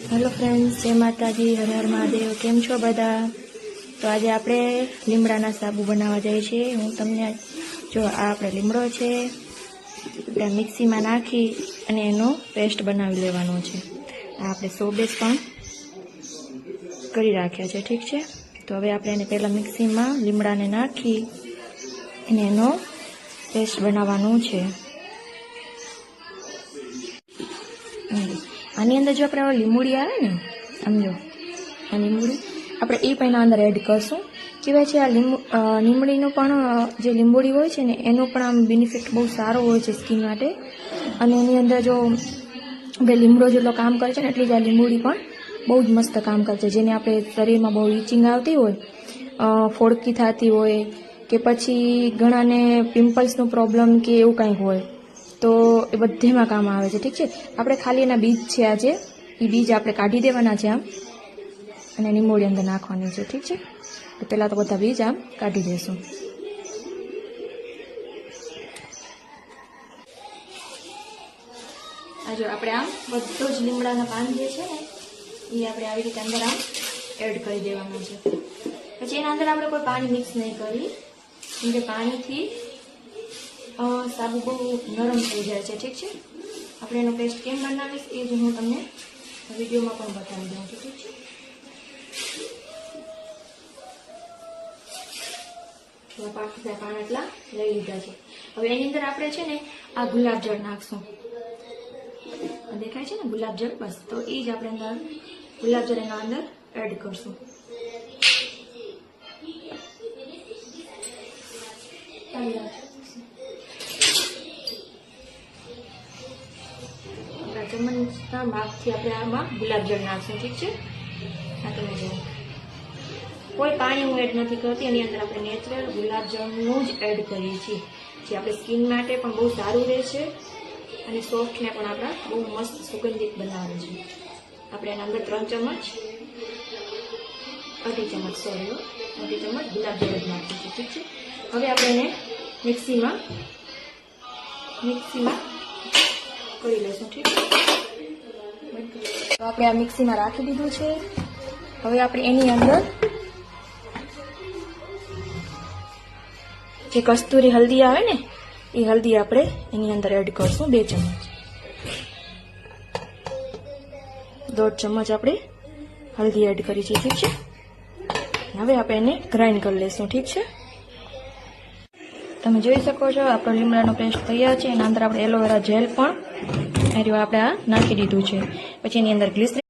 Hello friends, जय माताजी, हर हर महादेव। केम छो बधा? तो आज आपणे લીમડાના સાબુ બનાववा जाए छे। हूँ तमने जो आ आपणे લીમડो छे ए मिक्सीमां नाखी अने एनो पेस्ट बनावी लेवानो छे। आ आपणे 100 बेस पण करी राख्या छे, ठीक छे। तो हवे आपणे एने पहेला मिक्सीमां લીમડાने नाखी अने एनो पेस्ट बनाववानो छे। आनी अंदर जो अपने લીંબુડી आवे ने, समझो आ લીંબુડી આપણે એ પણ અંદર એડ કરશું। કહેવાય છે આ લીંબડીનું પણ જે લીંબુડી હોય છે ને એનો પણ આમ બેનિફિટ બહુ સારો હોય છે સ્કિન માટે। અને એની અંદર જો આપણે લીમડો જેટલો કામ કરે છે ને એટલી જ આ લીંબુડી પણ બહુ જ મસ્ત કામ કરે છે। જેને આપણે શરીરમાં બહુ ઇચિંગ આવતી હોય, ફોડકી થતી હોય કે પછી ઘણાને પિમ્પલ્સનો પ્રોબ્લેમ કે એવું કંઈક હોય तो ए बधेमां काम आवे छे, ठीक छे। आपणे खाली एना बीज छे आजे ए बीज आपणे काढी देवाना छे आम अने લીંબોડી अंदर नाखवानी छे, ठीक छे। तो पहेला तो बधा बीज आम काढी देशुं। आ जो आपणे आम बधो ज લીમડાના पान जे छे ने ए आपणे आवी रीते अंदर आम एड करी देवानुं छे। पछी एना अंदर आपणे कोई पाणी मिक्स नहीं करी, केम के पाणीथी साबु बहु नरम थई जाय छे, ठीक छे। आपणे एनो पेस्ट केम बनावीश ए ज हूँ तमने विडियोमां पण बतावी दઉં છું, ठीक छे। तो पाकता पाण એટલા લઈ લીધા છે। હવે એની અંદર આપણે છે ને આ ગુલાબ જળ નાખશું। દેખાય છે ને ગુલાબ જળ, બસ તો એ જ આપણે અંદર ગુલાબ જળ એના અંદર એડ કરશું। चम्मचना मापथी आपणे आमां गुलाब जळ नाखशुं, ठीक छे। आ तमे जो कोई पाणी हूँ एड नहीं करती, एनी अंदर आपणे नेचरल गुलाब जळनुं ज एड करीए छीए, जे आपणे स्किन माटे पण बहु सारुं रहेशे अने सॉफ्ट ने पण आपणा बहु मस्त सुगंधित बनावे छे। आपणे एना अंदर 3 चमच 2.5 चमच गुलाब जळ नाखीशुं, ठीक छे। हवे आपणे एने मिक्सीमां करी लेशुं, ठीक छे। तो आपणे आ मिक्सीमां राखी दीधुं छे। हवे आपणे एनी अंदर जे कस्तूरी हल्दी आवे ने ए हल्दी आपणे एनी अंदर एड करशुं। 2 चमच 1.5 चमच आपणे हल्दी एड करी छे, ठीक छे। हवे आपणे एने ग्राइंड करी लेशुं, ठीक छे। તમે જોઈ શકો છો આપણો લીમડાનો પેસ્ટ તૈયાર છે। એના અંદર આપણે એલોવેરા જેલ પણ આપણે નાખી દીધું છે। પછી એની અંદર ગ્લિસરીન